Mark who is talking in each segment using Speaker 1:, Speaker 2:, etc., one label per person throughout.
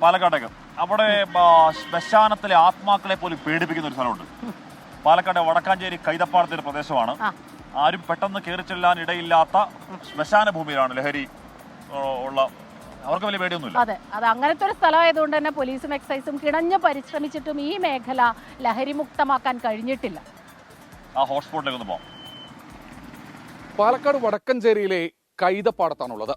Speaker 1: പാലക്കാട്ടേക്ക് അവിടെ ശ്മശാനത്തിലെ ആത്മാക്കളെ പോലും പേടിപ്പിക്കുന്ന ഒരു സ്ഥലമുണ്ട്. പാലക്കാട് വടക്കാഞ്ചേരി കൈതപ്പാടത്തെ ഒരു പ്രദേശമാണ്. ആരും പെട്ടെന്ന് കയറി ചെല്ലാൻ ഇടയില്ലാത്ത ശ്മശാന ഭൂമിയിലാണ് ലഹരി ഉള്ള. അവർക്ക് വലിയ പേടിയൊന്നുമില്ല.
Speaker 2: അതെ, അത് അങ്ങനത്തെ ഒരു സ്ഥലമായതുകൊണ്ട് തന്നെ പോലീസും എക്സൈസും കിണഞ്ഞ് പരിശ്രമിച്ചിട്ടും ഈ മേഖല ലഹരി മുക്തമാക്കാൻ കഴിഞ്ഞിട്ടില്ല.
Speaker 1: ആ ഹോട്ട്സ്പോട്ടിലേക്ക് ഒന്ന് പോകാം.
Speaker 3: പാലക്കാട് വടക്കഞ്ചേരിയിലെ കൈതപ്പാടത്താണുള്ളത്.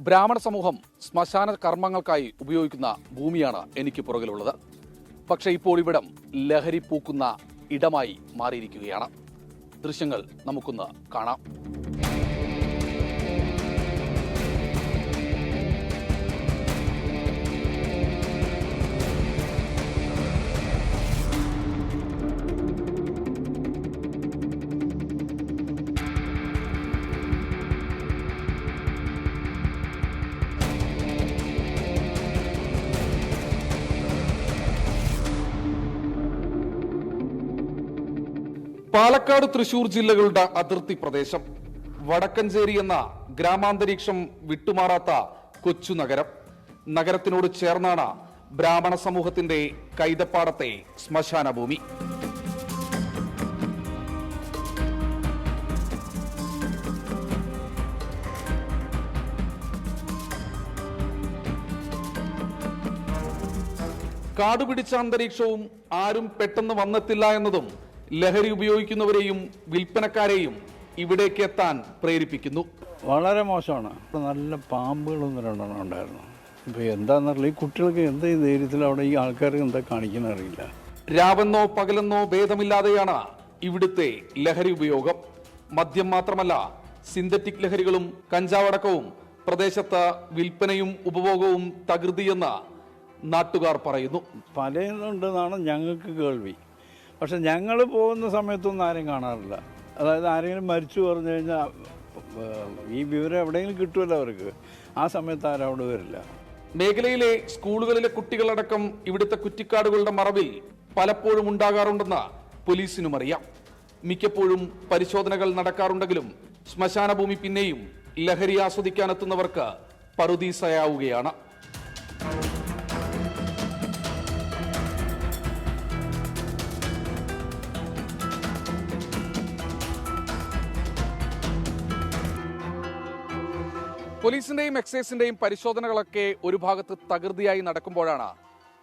Speaker 3: ബ്രാഹ്മണ സമൂഹം ശ്മശാന കർമ്മങ്ങൾക്കായി ഉപയോഗിക്കുന്ന ഭൂമിയാണ് എനിക്ക് പുറകിലുള്ളത്. പക്ഷേ ഇപ്പോൾ ഇവിടം ലഹരി പൂക്കുന്ന ഇടമായി മാറിയിരിക്കുകയാണ്. ദൃശ്യങ്ങൾ നമുക്കൊന്ന് കാണാം. പാലക്കാട് തൃശൂർ ജില്ലകളുടെ അതിർത്തി പ്രദേശം വടക്കഞ്ചേരി എന്ന ഗ്രാമാന്തരീക്ഷം വിട്ടുമാറാത്ത കൊച്ചു നഗരം. നഗരത്തിനോട് ചേർന്നാണ് ബ്രാഹ്മണ സമൂഹത്തിന്റെ കൈതപ്പാടത്തെ ശ്മശാന ഭൂമി. കാടുപിടിച്ച അന്തരീക്ഷവും ആരും പെട്ടെന്ന് വന്നെത്തില്ല എന്നതും ലഹരി ഉപയോഗിക്കുന്നവരെയും വിൽപ്പനക്കാരെയും ഇവിടേക്ക് എത്താൻ പ്രേരിപ്പിക്കുന്നു.
Speaker 4: വളരെ മോശമാണ്. നല്ല പാമ്പുകളൊന്നും രണ്ടെണ്ണം ഉണ്ടായിരുന്നു. ഇപ്പോൾ എന്താണെന്നറിയില്ല, ഈ കുട്ടികൾക്ക് എന്താ ഈ ധൈര്യത്തിൽ അവിടെ ഈ ആൾക്കാർക്ക് എന്താ കാണിക്കുന്ന അറിയില്ല.
Speaker 3: രാവെന്നോ പകലെന്നോ ഭേദമില്ലാതെയാണ് ഇവിടുത്തെ ലഹരി ഉപയോഗം. മദ്യം മാത്രമല്ല, സിന്തറ്റിക് ലഹരികളും കഞ്ചാവടക്കവും പ്രദേശത്ത് വിൽപ്പനയും ഉപഭോഗവും തകൃതിയെന്ന് നാട്ടുകാർ പറയുന്നു.
Speaker 4: പലതുണ്ടെന്നാണ് ഞങ്ങൾക്ക് കേൾവി. പക്ഷെ ഞങ്ങൾ പോകുന്ന സമയത്തൊന്നും ആരും കാണാറില്ല. അതായത് ആരെങ്കിലും മരിച്ചു പറഞ്ഞു കഴിഞ്ഞാൽ ഈ വിവരം എവിടെയെങ്കിലും കിട്ടുമല്ലോ അവർക്ക്. ആ സമയത്ത് ആരും അവിടെ വരില്ല.
Speaker 3: മേഖലയിലെ സ്കൂളുകളിലെ കുട്ടികളടക്കം ഇവിടുത്തെ കുറ്റിക്കാടുകളുടെ മറവിൽ പലപ്പോഴും ഉണ്ടാകാറുണ്ടെന്ന് പോലീസിനും അറിയാം. മിക്കപ്പോഴും പരിശോധനകൾ നടക്കാറുണ്ടെങ്കിലും ശ്മശാന ഭൂമി പിന്നെയും ലഹരി ആസ്വദിക്കാനെത്തുന്നവർക്ക് പറുദീസയാവുകയാണ്. പോലീസിന്റെയും എക്സൈസിന്റെയും പരിശോധനകളൊക്കെ ഒരു ഭാഗത്ത് തകൃതിയായി നടക്കുമ്പോഴാണ്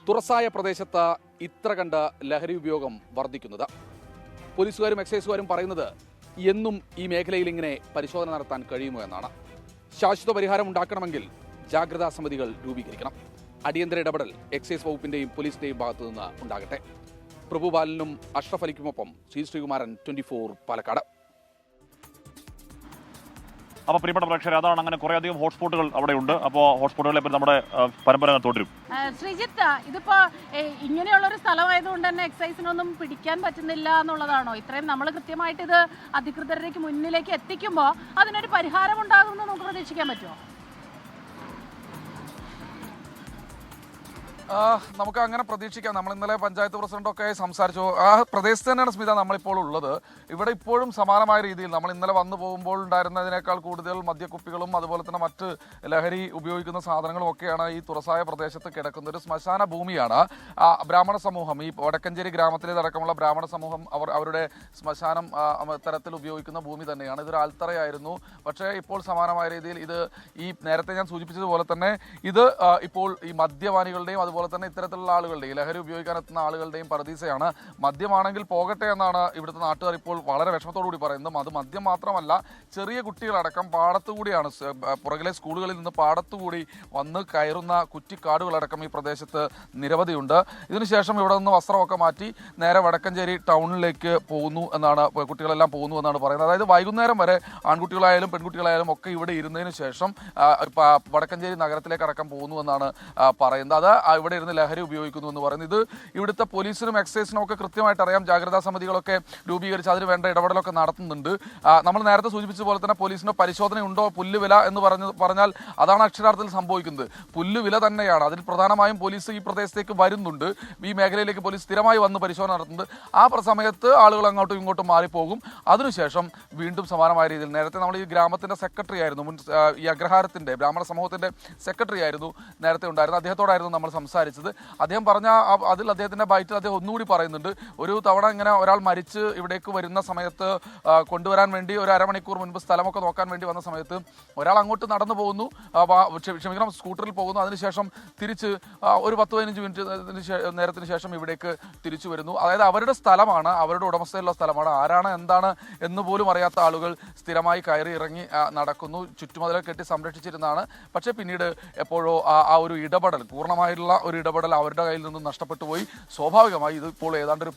Speaker 3: തുറസായ പ്രദേശത്ത് ഇത്ര കണ്ട് ലഹരി ഉപയോഗം വർദ്ധിക്കുന്നത്. പോലീസുകാരും എക്സൈസുകാരും പറയുന്നത് എന്നും ഈ മേഖലയിൽ ഇങ്ങനെ പരിശോധന നടത്താൻ കഴിയുമോ എന്നാണ്. ശാശ്വത പരിഹാരം ഉണ്ടാക്കണമെങ്കിൽ ജാഗ്രതാ സമിതികൾ രൂപീകരിക്കണം. അടിയന്തര ഇടപെടൽ എക്സൈസ് വകുപ്പിന്റെയും പോലീസിന്റെയും ഭാഗത്തു നിന്ന് ഉണ്ടാകട്ടെ. പ്രഭുബാലനും അഷ്റഫ് അലിക്കുമൊപ്പം ശ്രീകുമാരൻ, 24 പാലക്കാട്.
Speaker 1: അപ്പോൾ പ്രിയപ്പെട്ട പ്രേക്ഷകർ, അതാണ് അങ്ങനെ കുറേയധികം ഹോട്ട്സ്പോട്ടുകൾ അവിടെ ഉണ്ട്. അപ്പോൾ ഹോട്ട്സ്പോട്ടുകളെ പറ്റി നമ്മുടെ പരമ്പര തുടരും.
Speaker 2: ശ്രീജിത്ത്, ഇതിപ്പോ ഇങ്ങനെയുള്ളൊരു സ്ഥലമായതുകൊണ്ട് തന്നെ എക്സൈസിനൊന്നും പിടിക്കാൻ പറ്റുന്നില്ല എന്നുള്ളതാണോ? ഇത്രയും നമ്മൾ കൃത്യമായിട്ട് ഇത് അധികൃതരിലേക്ക് മുന്നിലേക്ക് എത്തിക്കുമ്പോൾ അതിനൊരു പരിഹാരം ഉണ്ടാകുമെന്ന് നമുക്ക് പ്രതീക്ഷിക്കാൻ പറ്റുമോ?
Speaker 3: നമുക്ക് അങ്ങനെ പ്രതീക്ഷിക്കാം. നമ്മൾ ഇന്നലെ പഞ്ചായത്ത് പ്രസിഡന്റൊക്കെ സംസാരിച്ചു. ആ പ്രദേശത്ത് തന്നെയാണ് സ്മിത നമ്മളിപ്പോൾ ഉള്ളത്. ഇവിടെ ഇപ്പോഴും സമാനമായ രീതിയിൽ നമ്മൾ ഇന്നലെ വന്നു പോകുമ്പോൾ ഉണ്ടായിരുന്നതിനേക്കാൾ കൂടുതൽ മദ്യക്കുപ്പികളും അതുപോലെ തന്നെ മറ്റ് ലഹരി ഉപയോഗിക്കുന്ന സാധനങ്ങളും ഒക്കെയാണ് ഈ തുറസായ പ്രദേശത്ത് കിടക്കുന്നത്. ഒരു ശ്മശാന ഭൂമിയാണ്. ബ്രാഹ്മണ സമൂഹം, ഈ വടക്കഞ്ചേരി ഗ്രാമത്തിലേതടക്കമുള്ള ബ്രാഹ്മണ സമൂഹം അവരുടെ ശ്മശാനം തരത്തിൽ ഉപയോഗിക്കുന്ന ഭൂമി തന്നെയാണ്. ഇതൊരു ആൽത്തറയായിരുന്നു. പക്ഷേ ഇപ്പോൾ സമാനമായ രീതിയിൽ ഇത് ഈ നേരത്തെ ഞാൻ സൂചിപ്പിച്ചതുപോലെ തന്നെ ഇത് ഇപ്പോൾ ഈ മദ്യപാനികളുടെയും അതുപോലെ തന്നെ ഇത്തരത്തിലുള്ള ആളുകളുടെയും ലഹരി ഉപയോഗിക്കാനെത്തുന്ന ആളുകളുടെയും പറുദീസയാണ്. മദ്യമാണെങ്കിൽ പോകട്ടെ എന്നാണ് ഇവിടുത്തെ നാട്ടുകാർ ഇപ്പോൾ വളരെ വിഷമത്തോടുകൂടി പറയുന്നത്. അത് മദ്യം മാത്രമല്ല, ചെറിയ കുട്ടികളടക്കം പാടത്തുകൂടിയാണ്, പുറകിലെ സ്കൂളുകളിൽ നിന്ന് പാടത്തുകൂടി വന്ന് കയറുന്ന കുറ്റിക്കാടുകളടക്കം ഈ പ്രദേശത്ത് നിരവധിയുണ്ട്. ഇതിനുശേഷം ഇവിടെ നിന്ന് വസ്ത്രമൊക്കെ മാറ്റി നേരെ വടക്കഞ്ചേരി ടൗണിലേക്ക് പോകുന്നു എന്നാണ്, കുട്ടികളെല്ലാം പോകുന്നു എന്നാണ് പറയുന്നത്. അതായത് വൈകുന്നേരം വരെ ആൺകുട്ടികളായാലും പെൺകുട്ടികളായാലും ഒക്കെ ഇവിടെ ഇരുന്നതിന് ശേഷം വടക്കഞ്ചേരി നഗരത്തിലേക്ക് അടക്കം പോകുന്നു എന്നാണ് പറയുന്നത്. അത് ഇവിടെ അവിടെ ഇരുന്ന് ലഹരി ഉപയോഗിക്കുന്നു എന്ന് പറയുന്നത്. ഇത് ഇവിടുത്തെ പോലീസിനും എക്സൈസിനും ഒക്കെ കൃത്യമായിട്ട് അറിയാം. ജാഗ്രതാ സമിതികളൊക്കെ രൂപീകരിച്ച് അതിന് വേണ്ട ഇടപെടലൊക്കെ നടത്തുന്നുണ്ട്. നമ്മൾ നേരത്തെ സൂചിപ്പിച്ച പോലെ തന്നെ പോലീസിന്റെ പരിശോധനയുണ്ടോ പുല്ലുവില എന്ന് പറഞ്ഞാൽ അതാണ് അക്ഷരാർത്ഥത്തിൽ സംഭവിക്കുന്നത്. പുല്ലുവില തന്നെയാണ്. അതിൽ പ്രധാനമായും പോലീസ് ഈ പ്രദേശത്തേക്ക് വരുന്നുണ്ട്, ഈ മേഖലയിലേക്ക് പോലീസ് സ്ഥിരമായി വന്ന് പരിശോധന നടത്തുന്നുണ്ട്. ആ സമയത്ത് ആളുകൾ അങ്ങോട്ടും ഇങ്ങോട്ടും മാറിപ്പോകും. അതിനുശേഷം വീണ്ടും സമാനമായ രീതിയിൽ നേരത്തെ നമ്മൾ ഈ ഗ്രാമത്തിന്റെ സെക്രട്ടറി ആയിരുന്നു, ഈ അഗ്രഹാരത്തിന്റെ ബ്രാഹ്മണ സമൂഹത്തിന്റെ സെക്രട്ടറി ആയിരുന്നു നേരത്തെ ഉണ്ടായിരുന്നത്. അദ്ദേഹത്തോടായിരുന്നു നമ്മൾ സംസാരിച്ചത്. അദ്ദേഹം പറഞ്ഞ അതിൽ അദ്ദേഹത്തിന്റെ ബൈറ്റിൽ അദ്ദേഹം ഒന്നുകൂടി പറയുന്നുണ്ട്, ഒരു തവണ ഇങ്ങനെ ഒരാൾ മരിച്ച് ഇവിടേക്ക് വരുന്ന സമയത്ത് കൊണ്ടുവരാൻ വേണ്ടി ഒരു അരമണിക്കൂർ മുൻപ് സ്ഥലമൊക്കെ നോക്കാൻ വേണ്ടി വന്ന സമയത്ത് ഒരാൾ അങ്ങോട്ട് നടന്നു പോകുന്നു, ക്ഷമിക്കണം സ്കൂട്ടറിൽ പോകുന്നു. അതിനുശേഷം തിരിച്ച് ഒരു 10-15 മിനിറ്റ് നേരത്തിന് ശേഷം ഇവിടേക്ക് തിരിച്ചു വരുന്നു. അതായത് അവരുടെ സ്ഥലമാണ്, അവരുടെ ഉടമസ്ഥയിലുള്ള സ്ഥലമാണ്. ആരാണ് എന്താണ് എന്ന് പോലും അറിയാത്ത ആളുകൾ സ്ഥിരമായി കയറി ഇറങ്ങി നടക്കുന്നു. ചുറ്റുമതിലൊക്കെ കെട്ടി സംരക്ഷിച്ചിരുന്നതാണ്. പക്ഷേ പിന്നീട് എപ്പോഴോ ആ ഒരു ഇടപെടൽ, പൂർണ്ണമായിട്ടുള്ള ഒരു ഇടപെടൽ അവരുടെ കയ്യിൽ നിന്ന് നഷ്ടപ്പെട്ടു പോയി. സ്വാഭാവികമായി ഇതിപ്പോൾ ഏതാണ്ട് ഒരു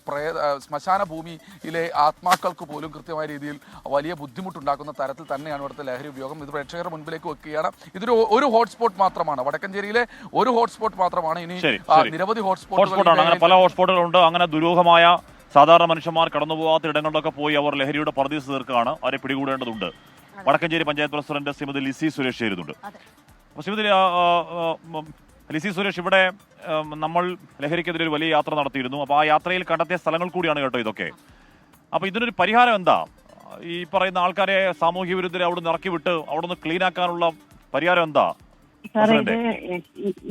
Speaker 3: ശ്മശാന ഭൂമിയിലെ ആത്മാക്കൾക്ക് പോലും കൃത്യമായ രീതിയിൽ വലിയ ബുദ്ധിമുട്ടുണ്ടാക്കുന്ന തരത്തിൽ തന്നെയാണ് ഇവിടുത്തെ ലഹരി ഉപയോഗം. ഇത് പ്രേക്ഷകരുടെ മുൻപിലേക്ക് വെക്കുകയാണ്. ഇതൊരു ഒരു ഹോട്ട്സ്പോട്ട് മാത്രമാണ്, വടക്കഞ്ചേരിയിലെ ഒരു ഹോട്ട്സ്പോട്ട് മാത്രമാണ്. ഇനി നിരവധി
Speaker 1: ഹോട്ട്സ്പോട്ടാണ്, അങ്ങനെ പല ഹോട്ട്സ്പോട്ടുകളുണ്ട്. അങ്ങനെ ദുരൂഹമായ സാധാരണ മനുഷ്യന്മാർ കടന്നു പോകാത്ത ഇടങ്ങളിലൊക്കെ പോയി അവർ ലഹരിയുടെ പർദീസ് തീർക്കുകയാണ്. അവരെ പിടികൂടേണ്ടതുണ്ട്. വടക്കഞ്ചേരി പഞ്ചായത്ത് പ്രസിഡന്റ് ശ്രീമതി ലിസി സുരേഷ് ചേരുന്നുണ്ട്. അപ്പോൾ ശ്രീമതി ലിസി സുരേഷ്, ഇവിടെ നമ്മൾ ലഹരിക്കെതിരെ ഒരു വലിയ യാത്ര നടത്തിയിരുന്നു. അപ്പോൾ ആ യാത്രയിൽ കണ്ടെത്തിയ സ്ഥലങ്ങൾ കൂടിയാണ് കേട്ടോ ഇതൊക്കെ. അപ്പോൾ ഇതിനൊരു പരിഹാരം എന്താ? ഈ പറയുന്ന ആൾക്കാരെ സാമൂഹ്യ വിരുദ്ധരെ അവിടെ നിന്ന് ഇറക്കി വിട്ട് അവിടെ നിന്ന് ക്ലീൻ ആക്കാനുള്ള പരിഹാരം എന്താ?
Speaker 5: സാറേ,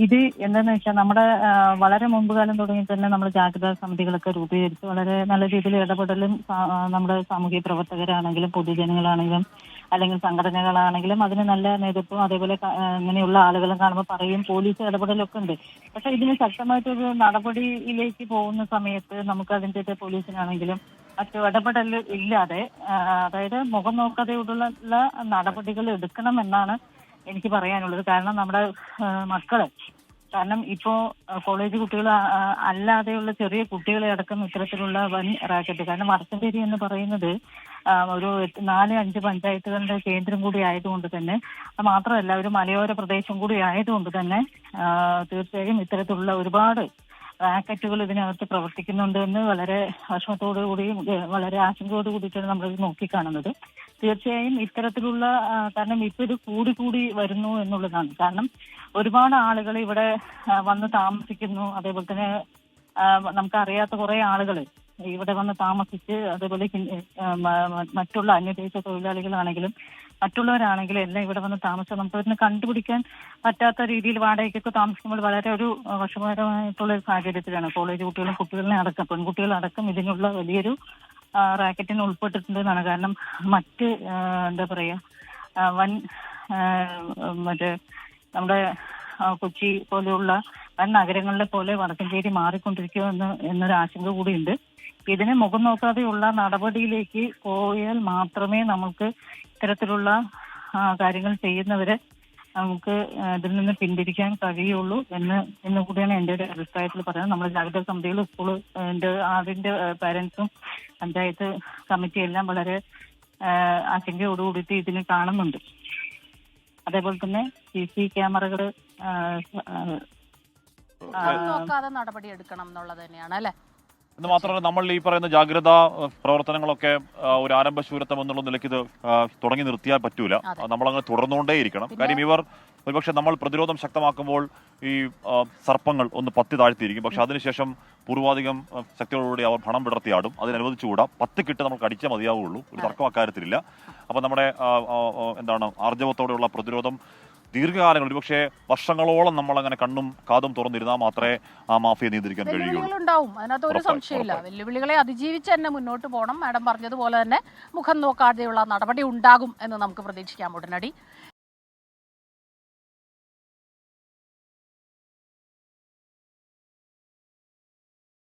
Speaker 5: ഇത് എന്താന്ന് വെച്ചാൽ നമ്മുടെ വളരെ മുമ്പ് കാലം തുടങ്ങി തന്നെ നമ്മൾ ജാഗ്രതാ സമിതികളൊക്കെ രൂപീകരിച്ച് വളരെ നല്ല രീതിയിൽ ഇടപെടലും നമ്മുടെ സാമൂഹിക പ്രവർത്തകരാണെങ്കിലും പൊതുജനങ്ങളാണെങ്കിലും അല്ലെങ്കിൽ സംഘടനകളാണെങ്കിലും അതിന് നല്ല നേതൃത്വം, അതേപോലെ ഇങ്ങനെയുള്ള ആളുകളും കാണുമ്പോൾ പറയും, പോലീസ് ഇടപെടലൊക്കെ ഉണ്ട്. പക്ഷെ ഇതിന് ശക്തമായിട്ടൊരു നടപടിയിലേക്ക് പോകുന്ന സമയത്ത് നമുക്ക് അതിൻ്റെ പോലീസിനാണെങ്കിലും മറ്റു ഇടപെടൽ ഇല്ലാതെ, അതായത് മുഖം നോക്കാതെയുള്ള നടപടികൾ എടുക്കണമെന്നാണ് എനിക്ക് പറയാനുള്ളത്. കാരണം നമ്മുടെ മക്കള്, കാരണം ഇപ്പോ കോളേജ് കുട്ടികൾ അല്ലാതെയുള്ള ചെറിയ കുട്ടികളെ അടക്കം ഇത്തരത്തിലുള്ള വൻ റാക്കറ്റ്, കാരണം വടക്കഞ്ചേരി എന്ന് പറയുന്നത് ഒരു 4-5 പഞ്ചായത്തുകളുടെ കേന്ദ്രം കൂടി ആയതുകൊണ്ട് തന്നെ, അത് മാത്രമല്ല ഒരു മലയോര പ്രദേശം കൂടി ആയതുകൊണ്ട് തന്നെ തീർച്ചയായും ഇത്തരത്തിലുള്ള ഒരുപാട് റാക്കറ്റുകൾ ഇതിനകത്ത് പ്രവർത്തിക്കുന്നുണ്ട് എന്ന് വളരെ വിഷമത്തോടുകൂടിയും വളരെ ആശങ്കയോട് കൂടിയിട്ടാണ് നമ്മളിത് നോക്കിക്കാണുന്നത്. തീർച്ചയായും ഇത്തരത്തിലുള്ള, കാരണം ഇപ്പൊ ഇത് കൂടി വരുന്നു എന്നുള്ളതാണ്. കാരണം ഒരുപാട് ആളുകൾ ഇവിടെ വന്ന് താമസിക്കുന്നു. അതേപോലെ തന്നെ നമുക്കറിയാത്ത കുറെ ആളുകൾ ഇവിടെ വന്ന് താമസിച്ച്, അതേപോലെ മറ്റുള്ള അന്യദേശ തൊഴിലാളികളാണെങ്കിലും മറ്റുള്ളവരാണെങ്കിലും എല്ലാം ഇവിടെ വന്ന് താമസിച്ച് നമുക്ക് ഇതിനെ കണ്ടുപിടിക്കാൻ പറ്റാത്ത രീതിയിൽ വാടകയ്ക്കൊക്കെ താമസിക്കുമ്പോൾ വളരെ ഒരു വിഷമകരമായിട്ടുള്ള ഒരു സാഹചര്യത്തിലാണ് കോളേജ് കുട്ടികളും കുട്ടികളെ അടക്കം പെൺകുട്ടികളടക്കം ഇതിനുള്ള വലിയൊരു റാക്കറ്റിന് ഉൾപ്പെട്ടിട്ടുണ്ടെന്നാണ്. കാരണം മറ്റ് എന്താ പറയാ വൻ മറ്റേ നമ്മുടെ കൊച്ചി പോലെയുള്ള വൻ നഗരങ്ങളിലെ പോലെ വടക്കഞ്ചേരി മാറിക്കൊണ്ടിരിക്കുമോ എന്നൊരു ആശങ്ക കൂടിയുണ്ട്. ഇതിനെ മുഖം നോക്കാതെയുള്ള നടപടിയിലേക്ക് പോയാൽ മാത്രമേ നമുക്ക് ഇത്തരത്തിലുള്ള കാര്യങ്ങൾ ചെയ്യുന്നവരെ നമുക്ക് ഇതിൽ നിന്ന് പിന്തിരിക്കാൻ കഴിയുള്ളൂ എന്ന് കൂടിയാണ് എൻ്റെ ഒരു അഭിപ്രായത്തിൽ പറയുന്നത്. നമ്മൾ ജാഗ്രതാ സമിതികൾ, സ്കൂള്, അതിന്റെ പാരന്റ്സും പഞ്ചായത്ത് കമ്മിറ്റി എല്ലാം വളരെ ആശങ്കയോടുകൂടിയിട്ട് ഇതിനെ കാണുന്നുണ്ട്. അതേപോലെ തന്നെ CC ക്യാമറകൾ
Speaker 2: നോക്കാതെ നടപടി എടുക്കണം എന്നുള്ളത് തന്നെയാണ് അല്ലെ.
Speaker 1: എന്ന് മാത്രമല്ല, നമ്മൾ ഈ പറയുന്ന ജാഗ്രതാ പ്രവർത്തനങ്ങളൊക്കെ ഒരു ആരംഭശൂരത്വം എന്നുള്ള നിലയ്ക്ക് ഇത് തുടങ്ങി നിർത്തിയാൽ പറ്റൂല. നമ്മളങ്ങനെ തുടർന്നുകൊണ്ടേയിരിക്കണം. കാര്യം ഇവർ ഒരുപക്ഷെ നമ്മൾ പ്രതിരോധം ശക്തമാക്കുമ്പോൾ ഈ സർപ്പങ്ങൾ ഒന്ന് പത്തി താഴ്ത്തിയിരിക്കും. പക്ഷെ അതിനുശേഷം പൂർവാധികം ശക്തിയോടുകൂടി അവർ ഭണം വിടർത്തിയാടും. അതിനനുവദിച്ചുകൂടാ. 10 കിട്ട് നമുക്ക് അടിച്ചേ മതിയാവുള്ളൂ. ഒരു തർക്കം അക്കാര്യത്തിലില്ല. അപ്പം നമ്മുടെ ആർജവത്തോടെയുള്ള പ്രതിരോധം ദീർഘകാലങ്ങൾ, ഒരുപക്ഷെ വർഷങ്ങളോളം നമ്മൾ അങ്ങനെ കണ്ണും കാതും തുറന്നിരുന്നാൽ മാത്രമേ ആ മാഫിയെ നിയന്ത്രിക്കാൻ കഴിയുള്ളൂ.
Speaker 2: ഉണ്ടാവും, അതിനകത്ത് ഒരു സംശയമില്ല. വെല്ലുവിളികളെ അതിജീവിച്ച് തന്നെ മുന്നോട്ട് പോകണം. മാഡം പറഞ്ഞതുപോലെ തന്നെ മുഖം നോക്കാതെയുള്ള നടപടി ഉണ്ടാകും എന്ന് നമുക്ക് പ്രതീക്ഷിക്കാം ഉടനടി.